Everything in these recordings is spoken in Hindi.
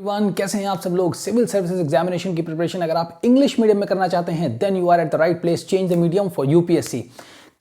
वन कैसे हैं आप सब लोग। सिविल सर्विसेज एग्जामिनेशन की प्रिपरेशन अगर आप इंग्लिश मीडियम में करना चाहते हैं then you are at the right place. Change the medium for UPSC.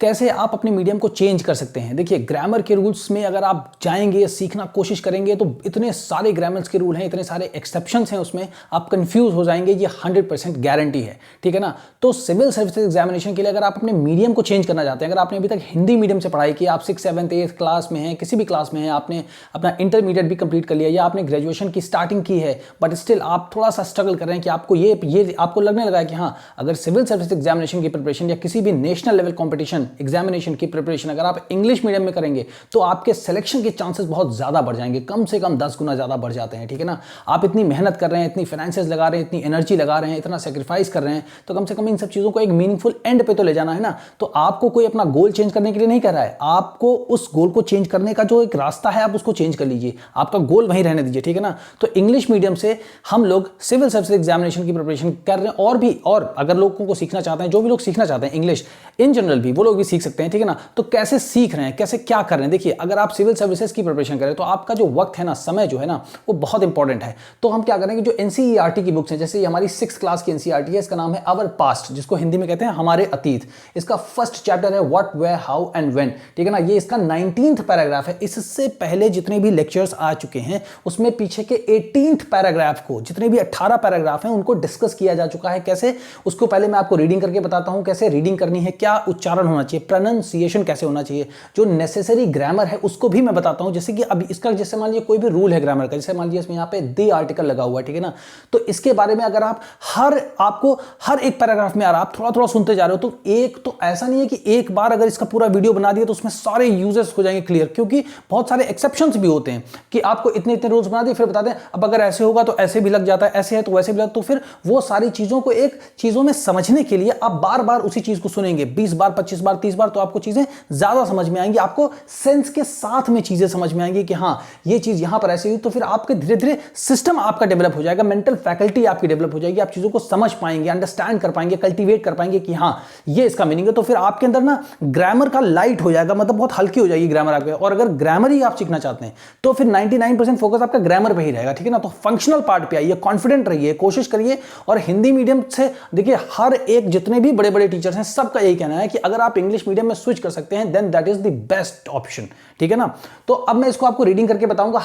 कैसे आप अपने मीडियम को चेंज कर सकते हैं। देखिए, ग्रामर के रूल्स में अगर आप जाएंगे, सीखना कोशिश करेंगे तो इतने सारे ग्रामर्स के रूल हैं, इतने सारे एक्सेप्शंस हैं, उसमें आप कंफ्यूज हो जाएंगे। ये 100% गारंटी है, ठीक है ना। तो सिविल सर्विसेज एग्जामिनेशन के लिए अगर आप अपने मीडियम को चेंज करना चाहते हैं, अगर आपने अभी तक हिंदी मीडियम से पढ़ाई की, आप 6th 7th 8th क्लास में हैं, किसी भी क्लास में हैं, आपने अपना इंटरमीडिएट भी कंप्लीट कर लिया या आपने ग्रेजुएशन की स्टार्टिंग की है, बट स्टिल आप थोड़ा सा स्ट्रगल कर रहे हैं कि आपको ये आपको लगने लगा है कि हाँ, अगर सिविल सर्विस एग्जामिनेशन की प्रिपरेशन या किसी भी national level competition examination preparation अगर आप इंग्लिश मीडियम में करेंगे तो आपके सिलेक्शन के चांसेस बहुत ज्यादा बढ़ जाएंगे, कम से कम 10 गुना ज्यादा बढ़ जाते हैं, ठीक है ना। आप इतनी मेहनत कर रहे हैं, इतनी फाइनेंसेस लगा रहे हैं, इतनी एनर्जी लगा रहे हैं, इतना सेक्रीफाइस कर रहे हैं, तो कम से कम इन सब चीजों को एक मीनिंगफुल एंड पे तो ले जाना है ना। तो आपको कोई अपना गोल चेंज करने के लिए नहीं कर रहा है, आपको उस गोल को चेंज करने का जो एक रास्ता है आप उसको चेंज कर लीजिए, आपका गोल वहीं रहने दीजिए, ठीक है ना। तो इंग्लिश मीडियम से हम लोग सिविल सर्विस एग्जामिनेशन की प्रिपरेशन कर रहे हैं और अगर लोगों को सीखना चाहते हैं, जो भी लोग सीखना चाहते हैं इंग्लिश इन जनरल भी, वो लोग भी सीख सकते हैं, ठीक है ना। तो कैसे सीख रहे हैं, कैसे क्या कर रहे हैं। देखिए, अगर आप सिविल सर्विसेज की प्रिपरेशन करें तो आपका जो वक्त है ना, समय जो है ना, वो बहुत इंपॉर्टेंट है। तो हम क्या करेंगे, जो एनसीईआरटी की बुक्स हैं, जैसे हमारी 6th क्लास की एनसीईआरटी है, इसका नाम है आवर पास्ट, जिसको हिंदी में कहते हैं हमारे अतीत। इसका फर्स्ट चैप्टर है what, where, how and when, ठीक है ना। ये इसका 19th पैराग्राफ है। इससे पहले जितने भी लेक्चर्स आ चुके हैं उसमें पीछे के 18th पैराग्राफ को, जितने भी 18 पैराग्राफ हैं उनको डिस्कस किया जा चुका है। कैसे, उसको पहले मैं आपको रीडिंग करके बताता हूं, कैसे रीडिंग करनी है, क्या उच्चारण होना चाहिए, प्रोनाउंसिएशन कैसे होना चाहिए, जो नेसेसरी ग्रामर है उसको भी मैं बताता हूं। जैसे कि अभी इसका, जैसे मान लीजिए कोई भी रूल है ग्रामर का, जैसे मान लीजिए इसमें यहाँ पे द आर्टिकल लगा हुआ है, ठीक है ना। तो इसके बारे में अगर आपको हर एक पैराग्राफ में आप थोड़ा थोड़ा सुनते जा रहे हो, तो एक तो ऐसा नहीं है कि एक बार अगर इसका पूरा वीडियो बना दिया तो उसमें सारे यूजेस हो जाएंगे क्लियर, क्योंकि बहुत सारे एक्सेप्शंस भी होते हैं कि आपको इतने इतने रूल्स बना दिए, फिर बता दें अब अगर ऐसे होगा तो ऐसे भी लग जाता है, ऐसे है तो वैसे भी लग, तो फिर वो सारी चीजों को एक चीजों में समझने के लिए आप बार बार उसी चीज को सुनेंगे 20 बार 25 बार 30 बार, तो आपको चीजें ज्यादा समझ में आएंगी, आपको सेंस के साथ में चीजें समझ में आएंगी कि हाँ ये चीज यहां पर ऐसी हुई, तो फिर आपके धीरे धीरे सिस्टम आपका डेवलप हो जाएगा, मेंटल फैकल्टी आपकी डेवलप हो जाएगी, आप चीजों को समझ पाएंगे, अंडरस्टैंड कर पाएंगे, कल्टीवेट कर पाएंगे कि हाँ ये इसका मीनिंग है। तो फिर आपके अंदर ना ग्रामर का लाइट हो जाएगा, मतलब बहुत हल्की हो जाएगी ग्रामर आपके। और अगर ग्रामर ही आप सीखना चाहते हैं तो फिर 99% फोकस आपका ग्रामर पे ही रहेगा, ठीक है ना। तो फंक्शनल पार्ट पे आइए, कॉन्फिडेंट रहिए, कोशिश करिए। और हिंदी मीडियम से देखिए, हर एक जितने भी बड़े बड़े टीचर्स हैं सबका यही कहना है कि अगर आप इंग्लिश मीडियम में स्विच कर सकते हैं then that is the best option, ठीक है ना। तो अब मैं इसको आपको रीडिंग करके बताऊंगा।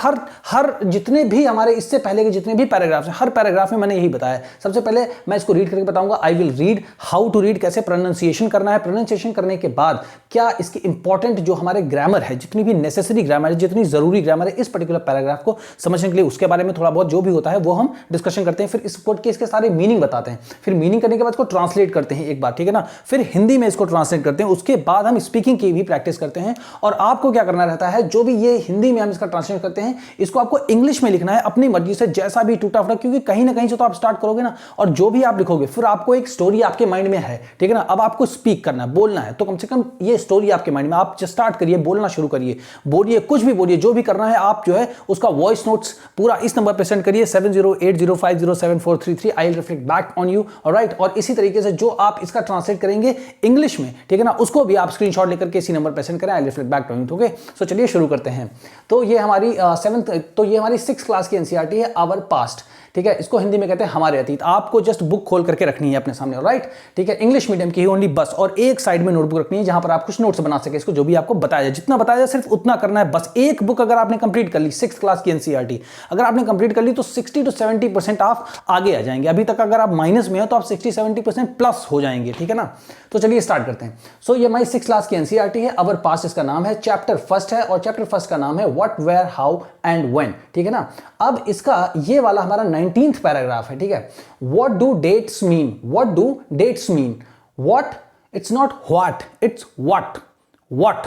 हर जितने भी हमारे इससे पहले के जितने भी पैराग्राफ्स हैं, हर पैराग्राफ में मैंने यही बताया। सबसे पहले मैं इसको रीड करके बताऊंगा। I will read how to read, कैसे प्रोनाउंसिएशन करना है, प्रोनाउंसिएशन करने के बाद क्या इसके इंपॉर्टेंट जो हमारे ग्रामर है, जितनी भी नेसेसरी ग्रामर है, जितनी जरूरी ग्रामर है इस पर्टिकुलर पैराग्राफ को समझने के लिए, उसके बारे में थोड़ा बहुत जो भी होता है वो हम डिस्कशन करते हैं। फिर इस कोड के इसके सारे मीनिंग बताते हैं, फिर मीनिंग करने के बाद इसको ट्रांसलेट करते हैं एक बार, ठीक है ना। फिर हिंदी में इसको ट्रांसलेट करते हैं, उसके बाद हम स्पीकिंग की भी प्रैक्टिस करते हैं। और आपको क्या करना रहता है, जो भी ये हिंदी में हम इसका ट्रांसलेट करते हैं, इसको आपको इंग्लिश में लिखना है अपनी मर्जी से, जैसा भी टूटा फटा, क्योंकि कहीं ना कहीं से तो आप स्टार्ट करोगे ना, और जो भी आप लिखोगे फिर आपको एक स्टोरी आपके माइंड में है, ठीक है ना। अब आपको स्पीक करना है, बोलना है, तो कम से कम ये स्टोरी आपके माइंड में, आप स्टार्ट करिए, बोलना शुरू करिए, बोलिए, कुछ भी बोलिए, जो भी करना है आप जो है उसका वॉइस नोट्स पूरा इस नंबर पर सेंड करिए 7080507433। आई will reflect back on you, alright. और इसी तरीके से जो आप इसका ट्रांसलेट करेंगे इंग्लिश में, ठीक है ना, उसको भी आप स्क्रीनशॉट लेकर के इसी नंबर पर सेंड करें। I will reflect back on you, okay. So चलिए शुरू करते हैं। तो ये हमारी 6th क्लास की एनसीईआरटी है आवर पास्ट, ठीक है। इसको हिंदी में कहते हैं हमारे अतीत। आपको जस्ट बुक खोल करके रखनी है अपने सामने, राइट, ठीक है। इंग्लिश मीडियम की ही ओनली बस, और एक साइड में नोटबुक रखनी है जहां पर आप कुछ नोट्स बना सके। इसको जो भी आपको बताया जाए, जितना बताया जाए सिर्फ उतना करना है बस। एक बुक अगर आपने कंप्लीट कर ली 6th क्लास की एनसीईआरटी, अगर आपने कंप्लीट कर ली तो 60 to 70% आप आगे आ जाएंगे। अभी तक अगर आप माइनस में हो तो आप 60-70% प्लस हो जाएंगे, ठीक है ना। तो चलिए स्टार्ट करते हैं। सो ये हमारी 6th क्लास की एनसीईआरटी है, अवर पास्ट इसका नाम है, चैप्टर फर्स्ट है, और चैप्टर फर्स्ट का नाम है what, where, how and when, ठीक है ना। अब इसका ये वाला हमारा 19th पैराग्राफ है, ठीक है। What do that's mean, what do that's mean, what, it's not what, it's what,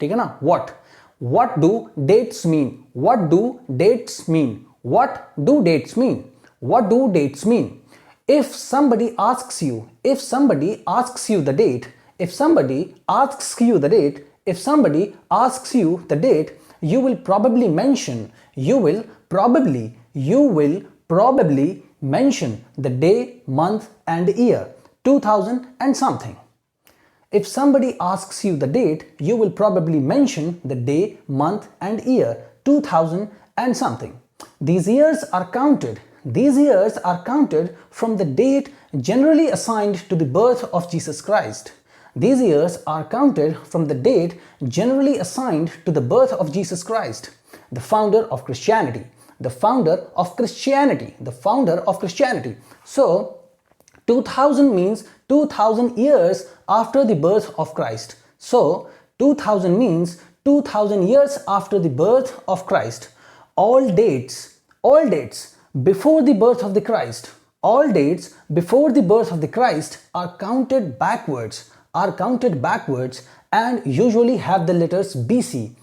ठीक है ना, what do that's mean, what do that's mean, what do that's mean, what do that's mean. If somebody asks you the date, if somebody asks you the date, if somebody asks you the date, you will probably mention the day, month and year, 2000 and something. If somebody asks you the date, you will probably mention the day, month and year, 2000 and something. These years are counted. These years are counted from the date generally assigned to the birth of Jesus Christ. These years are counted from the date generally assigned to the birth of Jesus Christ, the founder of Christianity. The founder of Christianity. The founder of Christianity. So 2000 means 2000 years after the birth of Christ. So 2000 means 2000 years after the birth of Christ. All dates before the birth of the Christ, all dates before the birth of the Christ are counted backwards and usually have the letters BC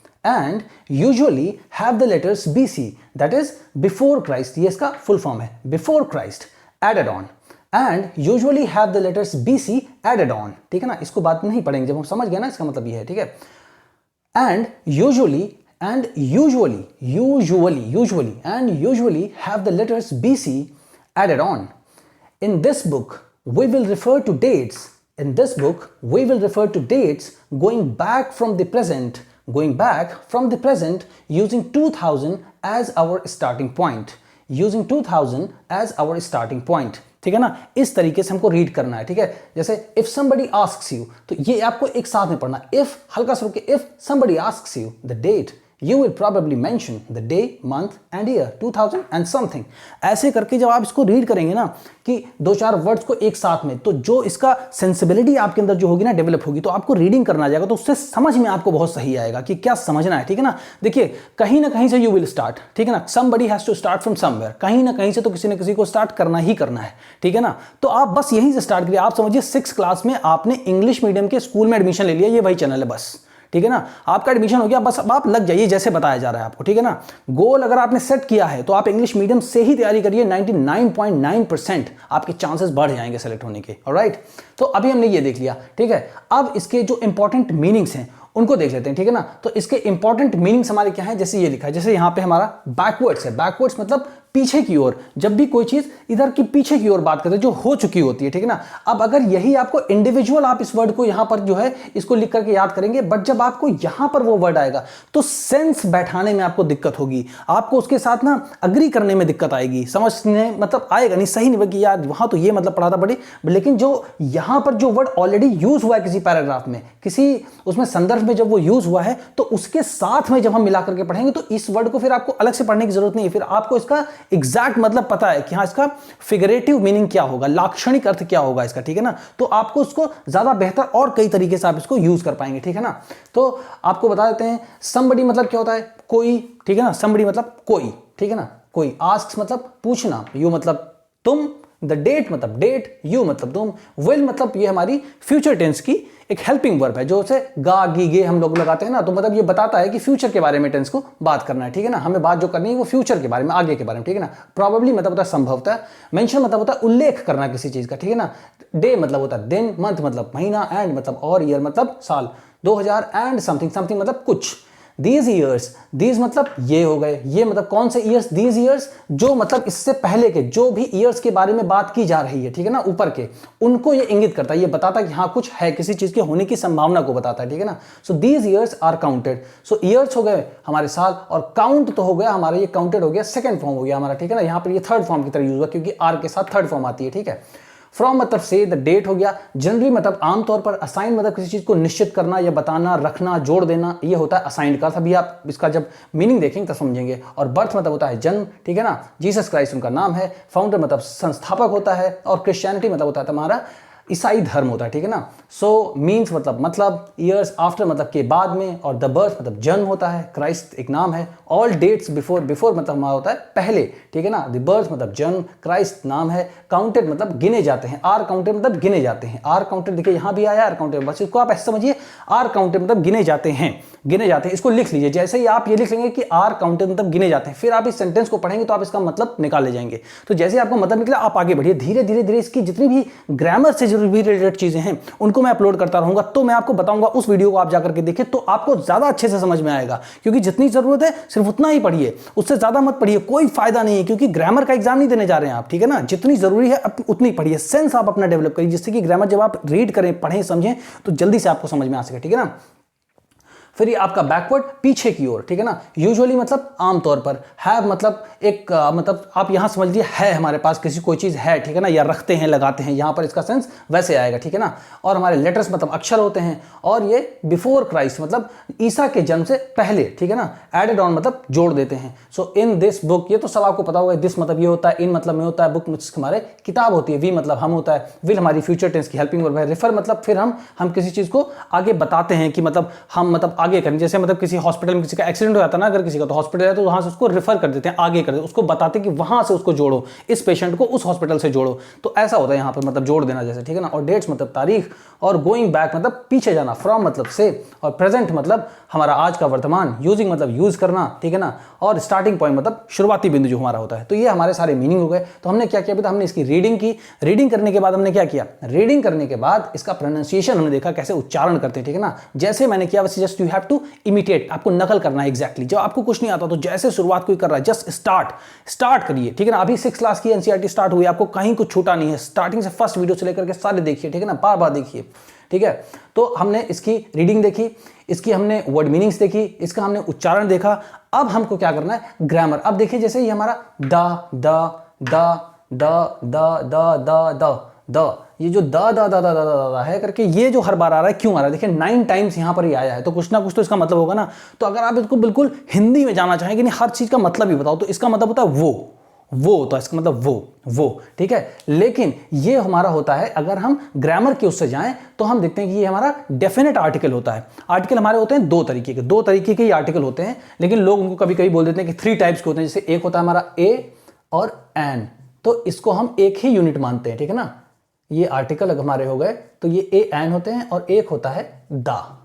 that is before Christ. ये इसका full form है, before Christ added on and usually have the letters BC added on. ठीक है ना, इसको बाद में नहीं पढ़ेंगे, जब हम समझ गए ना इसका मतलब ये है, ठीक है. And usually have the letters BC added on. In this book we will refer to dates. Going back from the present using 2000 as our starting point. ठीक है ना, इस तरीके से हमको रीड करना है. ठीक है, जैसे इफ somebody asks you, तो ये आपको एक साथ में पढ़ना. इफ हल्का सा रुक के, if somebody asks you the date, you will probably mention the day, month and year 2000 and something. ऐसे करके जब आप इसको रीड करेंगे ना कि दो चार वर्ड्स को एक साथ में, तो जो इसका सेंसिबिलिटी आपके अंदर जो होगी ना डेवलप होगी, तो आपको रीडिंग करना आ जाएगा, तो उससे समझ में आपको बहुत सही आएगा कि क्या समझना है. ठीक है ना, देखिए कहीं ना कहीं से यू विल स्टार्ट. ठीक है ना, somebody has to start from somewhere. कहीं ना कहीं से तो किसी न किसी को स्टार्ट करना ही करना है. ठीक है ना, तो आप बस यहीं से स्टार्ट करिए. आप समझिए 6th क्लास में आपने इंग्लिश मीडियम के स्कूल में एडमिशन ले लिया, ये वही चैनल है बस. ठीक है ना, आपका एडमिशन हो गया, बस अब आप लग जाइए जैसे बताया जा रहा है आपको. ठीक है ना, गोल अगर आपने सेट किया है तो आप इंग्लिश मीडियम से ही तैयारी करिए. 99.9% आपके चांसेस बढ़ जाएंगे सेलेक्ट होने के. ऑलराइट, तो अभी हमने ये देख लिया. ठीक है, अब इसके जो इंपॉर्टेंट मीनिंग्स हैं उनको देख लेते हैं. ठीक है ना, तो इसके इंपॉर्टेंट मीनिंग्स हमारे क्या है, जैसे ये लिखा है, जैसे यहाँ पे हमारा बैकवर्ड्स है. बैकवर्ड्स मतलब पीछे की ओर. जब भी कोई चीज इधर की पीछे की ओर बात करते हैं जो हो चुकी होती है. ठीक है ना, अब अगर यही आपको इंडिविजुअल आप इस वर्ड को यहां पर जो है इसको लिख करके याद करेंगे, बट जब आपको यहां पर वो वर्ड आएगा तो सेंस बैठाने में आपको दिक्कत होगी, आपको उसके साथ ना अग्री करने में दिक्कत आएगी, समझने मतलब आएगा नहीं, सही नहीं कि यार वहां तो ये मतलब पढ़ा था बड़ी, लेकिन जो यहां पर जो वर्ड ऑलरेडी यूज हुआ है किसी पैराग्राफ में, किसी उसमें संदर्भ में जब वो यूज हुआ है, तो उसके साथ में जब हम मिला करके पढ़ेंगे तो इस वर्ड को फिर आपको अलग से पढ़ने की जरूरत नहीं है. फिर आपको इसका एग्जैक्ट मतलब पता है कि हाँ इसका फिगरेटिव मीनिंग क्या होगा, लाक्षणिक अर्थ क्या होगा इसका. ठीक है ना, तो आपको उसको ज्यादा बेहतर और कई तरीके से आप इसको यूज कर पाएंगे. ठीक है ना, तो आपको बता देते हैं somebody मतलब क्या होता है, कोई. ठीक है ना, somebody मतलब कोई. ठीक है ना, कोई. asks मतलब पूछना, you मतलब तुम, द डेट मतलब डेट, यू मतलब तुम, विल मतलब ये हमारी फ्यूचर टेंस की एक हेल्पिंग वर्ब है, जो से गा गी गे हम लोग लगाते हैं ना, तो मतलब ये बताता है कि फ्यूचर के बारे में टेंस को बात करना है. ठीक है ना, हमें बात जो करनी है वो फ्यूचर के बारे में, आगे के बारे में. ठीक है ना, प्रॉबेबली मतलब होता है संभवतः, मेंशन मतलब होता है उल्लेख करना किसी चीज का. ठीक है ना, डे मतलब होता है दिन, मंथ मतलब महीना, एंड मतलब और, ईयर मतलब साल, 2000 एंड समथिंग मतलब कुछ. These years, these मतलब ये हो गए, ये मतलब कौन से years, these years जो मतलब इससे पहले के जो भी years के बारे में बात की जा रही है. ठीक है ना, ऊपर के उनको ये इंगित करता है, ये बताता है कि हाँ कुछ है, किसी चीज के होने की संभावना को बताता है. ठीक है ना, so these years are counted. so years हो गए हमारे साल, और count तो हो गया हमारा, ये counted हो गया, सेकंड फॉर्म हो गया हमारा. ठीक है ना, यहाँ पर ये थर्ड फॉर्म की तरह यूज हुआ क्योंकि आर के साथ थर्ड फॉर्म आती है. ठीक है, फ्रॉम मतलब से, द डेट हो गया, जनरली मतलब आमतौर पर, असाइन मतलब किसी चीज को निश्चित करना या बताना, रखना, जोड़ देना, ये होता है असाइंड का. अभी आप इसका जब मीनिंग देखेंगे तो समझेंगे. और बर्थ मतलब होता है जन्म. ठीक है ना, जीसस क्राइस्ट उनका नाम है, फाउंडर मतलब संस्थापक होता है, और क्रिश्चियनिटी मतलब होता है तुम्हारा ईसाई धर्म होता है. ठीक है ना, सो मीन्स मतलब ईयर्स, आफ्टर मतलब के बाद में, और द बर्थ मतलब जन्म होता है, क्राइस्ट एक नाम है, ऑल डेट्स बिफोर मतलब हमारा होता है पहले. ठीक है ना, द बर्थ मतलब जन्म, क्राइस्ट नाम है, काउंटेड मतलब गिने जाते हैं, आर काउंटेड मतलब गिने जाते हैं. आर काउंटेड देखिए यहाँ भी आया आर काउंटेड, बस इसको आप ऐसे समझिए, आर काउंटेड मतलब गिने जाते हैं, गिने जाते हैं. इसको लिख लीजिए, जैसे ही आप ये लिख लेंगे कि आर काउंटेड मतलब गिने जाते हैं, फिर आप इस सेंटेंस को पढ़ेंगे तो आप इसका मतलब निकाल ले जाएंगे. तो जैसे आपको मतलब निकला आप आगे बढ़िए, धीरे धीरे इसकी जितनी भी ग्रामर से जुड़ी हुई रिलेटेड चीजें हैं उनको मैं अपलोड करता रहूंगा, तो मैं आपको बताऊंगा. उस वीडियो को आप जाकर के देखिए तो आपको ज्यादा अच्छे से समझ में आएगा, क्योंकि जितनी जरूरत है सिर्फ उतना ही पढ़िए, उससे ज्यादा मत पढ़िए, कोई फायदा नहीं है, क्योंकि ग्रामर का एग्जाम नहीं देने जा रहे हैं आप. ठीक है ना, जितनी जरूरी है उतनी पढ़िए, सेंस आप अपना डेवलप करिए, जिससे कि ग्रामर जब आप रीड करें, पढ़ें, समझें तो जल्दी से आपको समझ में आ सके. ठीक है ना, फिर ये आपका बैकवर्ड पीछे की ओर, ठीक है ना। यूजुअली मतलब आमतौर पर, हैव मतलब एक मतलब आप यहां समझ लीजिए है हमारे पास किसी कोई चीज है, ठीक है ना, या रखते हैं लगाते हैं, यहां पर इसका सेंस वैसे आएगा, ठीक है ना। और हमारे लेटर्स मतलब अक्षर होते हैं, और ये बिफोर क्राइस्ट मतलब ईसा के जन्म से पहले, ठीक है ना। एडेड ऑन मतलब जोड़ देते हैं। सो इन दिस बुक, ये तो सब आपको पता होगा, दिस मतलब ये होता है, इन मतलब में होता है, बुक हमारे किताब होती है, वी मतलब हम होता है, विल हमारी फ्यूचर टेंस की हेल्पिंग वर्ब है, रेफर मतलब फिर हम किसी चीज को आगे बताते हैं कि मतलब हम मतलब आगे करें। जैसे मतलब किसी हॉस्पिटल में किसी का एक्सीडेंट हो जाता है ना, अगर किसी का, तो हॉस्पिटल है तो वहां से उसको रेफर कर देते हैं, आगे कर देते हैं, उसको बताते हैं कि वहां से उसको जोड़ो, इस पेशेंट को उस हॉस्पिटल से जोड़ो। तो ऐसा होता है यहाँ पर, मतलब जोड़ देना जैसे, ठीक है ना। और डेट्स मतलब तारीख, और गोइंग बैक मतलब पीछे जाना, फ्रॉम मतलब से, और प्रेजेंट मतलब हमारा आज का वर्तमान, यूजिंग मतलब यूज करना, ठीक है ना। और स्टार्टिंग पॉइंट मतलब शुरुआती बिंदु जो हमारा होता है। तो ये हमारे सारे मीनिंग हो गए। तो हमने क्या किया, हमने इसकी रीडिंग की। रीडिंग करने के बाद हमने क्या किया, रीडिंग करने के बाद इसका प्रोनाउंसिएशन हमने देखा कैसे उच्चारण करते हैं, ठीक है ना। जैसे मैंने किया वैसे just you have to imitate, आपको नकल करना है एग्जैक्टली। जब आपको कुछ नहीं आता तो जैसे शुरुआत कोई कर रहा है, जस्ट स्टार्ट करिए, ठीक है ना। अभी 6 क्लास की एनसीईआरटी स्टार्ट हुई, आपको कहीं कुछ छूटा नहीं है, स्टार्टिंग से फर्स्ट वीडियो से लेकर के सारे देखिए, ठीक है ना, बार बार देखिए, ठीक है। तो हमने इसकी रीडिंग देखी, इसकी हमने वर्ड मीनिंग्स देखी, इसका हमने उच्चारण देखा। अब हमको क्या करना है, ग्रामर। अब देखिए जैसे ये हमारा द, ये जो द है करके, ये जो हर बार आ रहा है, क्यों आ रहा है, देखिए 9 टाइम्स यहां पर ये आया है, तो कुछ ना कुछ तो इसका मतलब होगा ना। तो अगर आप इसको बिल्कुल हिंदी में जानना चाहें कि नहीं हर चीज का मतलब ही बताओ, तो इसका मतलब होता है वो, तो इसका मतलब वो, ठीक है। लेकिन ये हमारा होता है, अगर हम ग्रामर के उससे जाएं तो हम देखते हैं कि ये हमारा डेफिनेट आर्टिकल होता है। आर्टिकल हमारे होते हैं दो तरीके के ही आर्टिकल होते हैं, लेकिन लोग उनको कभी कभी बोल देते हैं कि 3 टाइप्स के होते हैं। जैसे एक होता है हमारा ए और एन, तो इसको हम एक ही यूनिट मानते हैं, ठीक है ना। ये आर्टिकल हमारे हो गए, तो ये ए एन होते हैं, और एक होता है दा।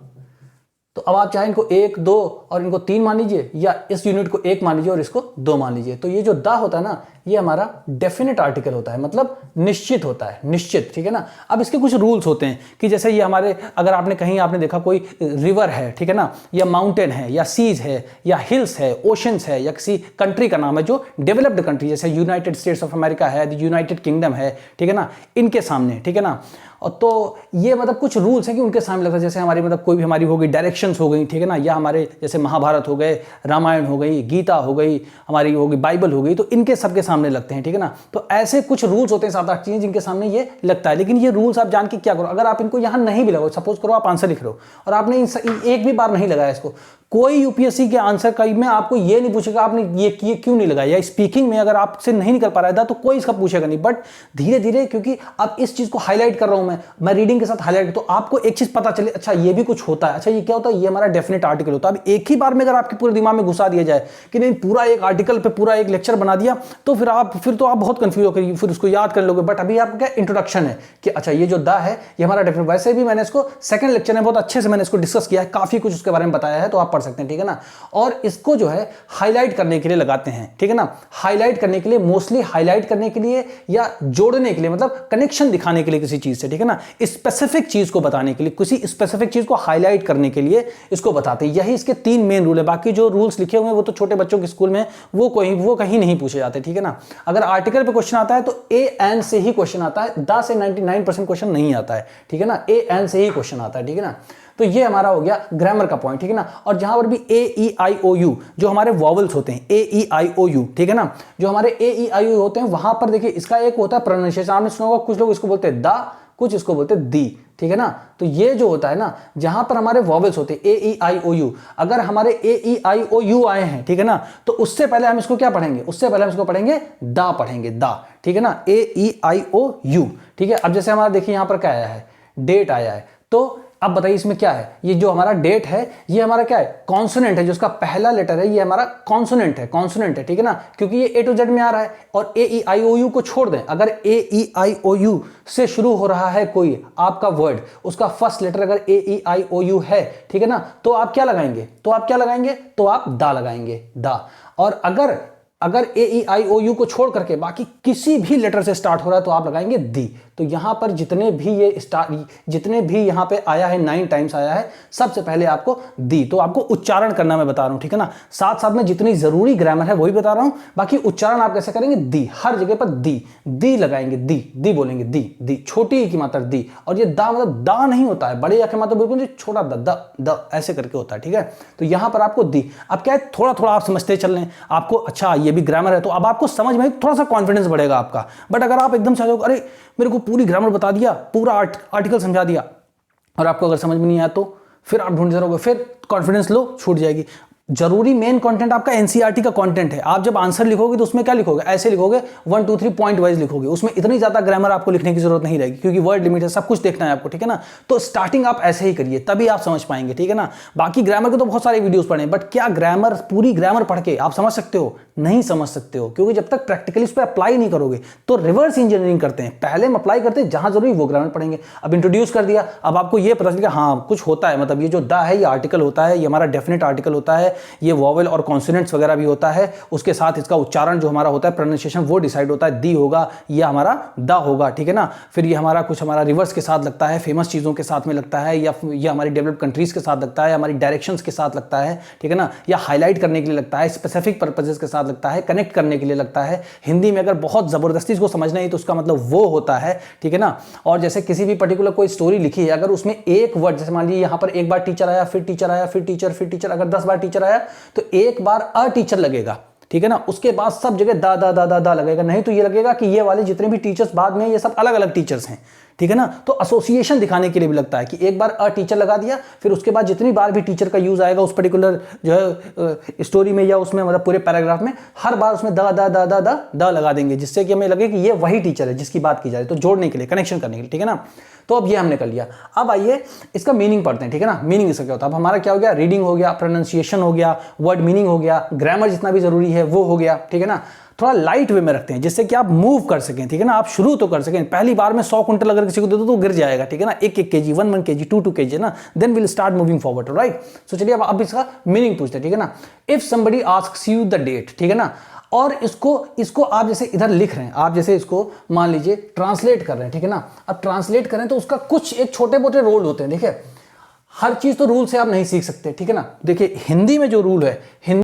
तो अब आप चाहे इनको 1, 2 और इनको 3 मान लीजिए, या इस यूनिट को 1 मान लीजिए और इसको 2 मान लीजिए। तो ये जो दा होता है ना, ये हमारा डेफिनेट आर्टिकल होता है, मतलब निश्चित होता है, निश्चित, ठीक है ना। अब इसके कुछ रूल्स होते हैं कि जैसे ये हमारे, अगर आपने देखा कोई रिवर है, ठीक है ना, या माउंटेन है, या सीज है, या हिल्स है, ओशंस है, या किसी कंट्री का नाम है जो डेवलप्ड कंट्री, जैसे यूनाइटेड स्टेट्स ऑफ अमेरिका है, यूनाइटेड किंगडम है, ठीक है ना, इनके सामने, ठीक है ना। और तो ये मतलब कुछ रूल्स हैं कि उनके सामने लगता है। जैसे हमारी मतलब कोई भी हमारी हो गई डायरेक्शंस हो गई, ठीक है ना, या हमारे जैसे महाभारत हो गए, रामायण हो गई, गीता हो गई, हमारी हो गई बाइबल हो गई, तो इनके सबके सामने लगते हैं, ठीक है ना। तो ऐसे कुछ रूल्स होते हैं 7-8 चीजें जिनके सामने ये लगता है। लेकिन ये रूल्स आप जान के क्या करो, अगर आप इनको यहां नहीं भी लगाओ, सपोज करो आप आंसर लिख रहे हो और आपने एक भी बार नहीं लगाया इसको, कोई यूपीएससी के आंसर कई में आपको ये नहीं पूछेगा आपने ये क्यों नहीं लगाया, या स्पीकिंग में अगर आपसे नहीं निकल पा रहा था तो कोई इसका पूछेगा नहीं। बट धीरे धीरे, क्योंकि अब इस चीज को हाईलाइट कर रहा हूं मैं रीडिंग के साथ हाईलाइट, तो आपको एक चीज पता चले, अच्छा ये भी कुछ होता है, अच्छा ये क्या होता है, ये हमारा डेफिनेट आर्टिकल होता है। अब एक ही बार में अगर आपके पूरे दिमाग में घुसा दिया जाए कि नहीं पूरा एक आर्टिकल पे पूरा एक लेक्चर बना दिया, तो फिर तो आप बहुत कंफ्यूज होकर फिर उसको याद कर लोगे। बट अभी आपको क्या इंट्रोडक्शन है कि अच्छा ये जो दा है ये हमारा डेफिनेट, वैसे भी मैंने इसको सेकंड लेक्चर में बहुत अच्छे से मैंने इसको डिस्कस किया है, काफी कुछ उसके बारे में बताया है, तो आप पढ़ सकते हैं, ठीक है ना। और इसको जो है हाईलाइट करने के लिए लगाते हैं, ठीक है ना। हाईलाइट करने के लिए, मोस्टली हाईलाइट करने के लिए या जोड़ने के लिए, मतलब कनेक्शन दिखाने के लिए किसी चीज से, ठीक है ना, स्पेसिफिक चीज को बताने के लिए, किसी स्पेसिफिक चीज को हाईलाइट करने के लिए इसको बताते हैं। यही इसके 3 मेन रूल है। बाकी जो रूल्स लिखे हुए हैं वो तो छोटे बच्चों के स्कूल में वो कहीं नहीं पूछे जाते, ठीक है ना। अगर आर्टिकल पे क्वेश्चन आता है तो ए एन से ही क्वेश्चन आता है, दा से 99% क्वेश्चन नहीं आता है, ठीक है ना, ए एन से ही क्वेश्चन आता है, ठीक है ना। तो ये हमारा हो गया ग्रामर का पॉइंट, ठीक है ना। और जहां पर भी ए ई आई ओ यू जो हमारे वॉवल्स होते हैं, ए ई आई ओ यू, ठीक है ना, जो हमारे ए ई आई ओ होते हैं, वहां पर देखिए इसका एक होता है प्रोनाउंसिएशन, आपने सुना होगा, कुछ लोग इसको बोलते हैं दा, कुछ इसको बोलते हैं दी, ठीक है ना। तो ये जो होता है ना, जहां पर हमारे वॉवल्स होते हैं ए ई आई ओ यू, अगर हमारे ए ई आई ओ यू आए हैं, ठीक है ना, तो उससे पहले हम इसको क्या पढ़ेंगे, उससे पहले हम इसको पढ़ेंगे दा, पढ़ेंगे दा, ठीक है ना, ए ई आई ओ यू, ठीक है। अब जैसे हमारा देखिए यहां पर क्या आया है, डेट आया है, तो अब बताइए इसमें क्या है, ये जो हमारा डेट है ये हमारा क्या है, कॉन्सोनेंट है, जो उसका पहला लेटर है ये हमारा कॉन्सोनेंट है, ठीक है ना, क्योंकि ये ए टू जेड में आ रहा है। और ए ई आई ओ यू को छोड़ दें, अगर ए ई आई ओ यू से शुरू हो रहा है कोई आपका वर्ड, उसका फर्स्ट लेटर अगर ए ई आई ओ यू है, ठीक है ना, तो आप क्या लगाएंगे, तो आप दा लगाएंगे, दा। और अगर अगर ए ई आई ओ यू को छोड़ करके बाकी किसी भी लेटर से स्टार्ट हो रहा है तो आप लगाएंगे दी। तो यहां पर जितने भी यहां पे आया है 9 टाइम्स आया है, सबसे पहले आपको दी। तो आपको उच्चारण करना मैं बता रहा हूं, ठीक है ना, साथ साथ में जितनी जरूरी ग्रामर है वही बता रहा हूं, बाकी उच्चारण आप कैसे करेंगे, दी, हर जगह पर दी लगाएंगे, दी बोलेंगे, दी छोटी की मात्रा दी। और ये दा मतलब दा नहीं होता है, बड़े या के मात्रा बिल्कुल छोटा द ऐसे करके होता है, ठीक है। तो यहां पर आपको दी। अब क्या है, थोड़ा थोड़ा आप समझते चल रहे हैं, आपको अच्छा ये भी ग्रामर है, तो अब आपको समझ में थोड़ा सा कॉन्फिडेंस बढ़ेगा आपका। बट अगर आप एकदम से अरे मेरे को पूरी ग्रामर बता दिया, पूरा आर्टिकल समझा दिया, और आपको अगर समझ में नहीं आया तो फिर आप ढूंढते रहोगे, फिर कॉन्फिडेंस लो छूट जाएगी। जरूरी मेन कंटेंट आपका एनसीईआरटी का कंटेंट है। आप जब आंसर लिखोगे तो उसमें क्या लिखोगे, ऐसे लिखोगे 1 2 3 पॉइंट वाइज लिखोगे, उसमें इतनी ज्यादा ग्रामर आपको लिखने की जरूरत नहीं रहेगी, क्योंकि वर्ड लिमिट है, सब कुछ देखना है आपको, ठीक है ना। तो स्टार्टिंग आप ऐसे ही करिए, तभी आप समझ पाएंगे, ठीक है ना। बाकी ग्रामर के तो बहुत सारे वीडियोस पढ़े, बट क्या ग्रामर, पूरी ग्रामर पढ़ के आप समझ सकते हो? नहीं समझ सकते हो, क्योंकि जब तक प्रैक्टिकली उस पर अप्लाई नहीं करोगे। तो रिवर्स इंजीनियरिंग करते हैं, पहले हम अप्लाई करते हैं, जहां जरूरी वो ग्रामर पढ़ेंगे। अब इंट्रोड्यूस कर दिया, अब आपको ये पता चलेगा हाँ कुछ होता है, मतलब ये जो द है ये आर्टिकल होता है, ये हमारा डेफिनेट आर्टिकल होता है, ये वॉवेल और कॉन्सोनेंट्स वगैरह भी होता है, उसके साथ इसका उच्चारण जो हमारा होता है, प्रोनाउंसिएशन, वो डिसाइड होता है, दी होगा या हमारा द होगा, ठीक है ना। फिर ये हमारा कुछ हमारा रिवर्स के साथ लगता है, फेमस चीजों के साथ में लगता है, या ये हमारी डेवलप्ड कंट्रीज के साथ लगता है, हमारी डायरेक्शंस के साथ लगता है, ठीक है ना, या हाईलाइट करने के लिए लगता है, स्पेसिफिक पर्पसेस के साथ लगता है, कनेक्ट करने के लिए लगता है। हिंदी में अगर बहुत जबरदस्ती इसको समझना है तो उसका मतलब वो होता है, ठीक है ना। और जैसे किसी भी पर्टिकुलर कोई स्टोरी लिखी है, अगर उसमें एक वर्ड, जैसे मान लीजिए यहां पर एक बार टीचर आया, फिर टीचर आया, फिर टीचर, फिर टीचर, अगर 10 बार टीचर आया तो एक बार टीचर लगेगा, ठीक है ना। उसके बाद सब जगह दा लगेगा, नहीं तो ये लगेगा कि ये वाले जितने भी टीचर्स बाद में ये सब अलग अलग टीचर्स हैं, ठीक है ना। तो एसोसिएशन दिखाने के लिए भी लगता है कि एक बार टीचर लगा दिया, फिर उसके बाद जितनी बार भी टीचर का यूज आएगा उस पर्टिकुलर जो है स्टोरी में या उसमें मतलब पूरे पैराग्राफ में, हर बार उसमें द लगा देंगे, जिससे कि हमें लगे कि ये वही टीचर है जिसकी बात की जा रही है, तो जोड़ने के लिए, कनेक्शन करने के लिए, ठीक है ना। तो अब ये हमने कर लिया। अब आइए इसका मीनिंग पढ़ते हैं, ठीक है ना। मीनिंग इसका क्या होता है। अब हमारा क्या हो गया, रीडिंग हो गया, प्रोनाउंसिएशन हो गया, वर्ड मीनिंग हो गया, ग्रामर जितना भी जरूरी है वो हो गया, ठीक है ना। थोड़ा लाइट वे में रखते हैं जिससे कि आप मूव कर सकें, ठीक है ना, आप शुरू तो कर सकें। पहली बार में 100 क्विंटल अगर किसी को दे दो तो गिर जाएगा, ठीक है ना, 1 kg, 1 kg, 2 kg ना, then will start moving forward, right. So चलिए अब इसका मीनिंग पूछते हैं, ठीक है ना। If somebody asks you the date, ठीक है ना, और इसको आप जैसे इधर लिख रहे हैं, आप जैसे इसको मान लीजिए ट्रांसलेट कर रहे हैं, ठीक है ना। अब ट्रांसलेट करें तो उसका कुछ एक छोटे मोटे रूल होते हैं, देखिए हर चीज तो रूल से आप नहीं सीख सकते, ठीक है ना। देखिए हिंदी में जो रूल है, हिंदी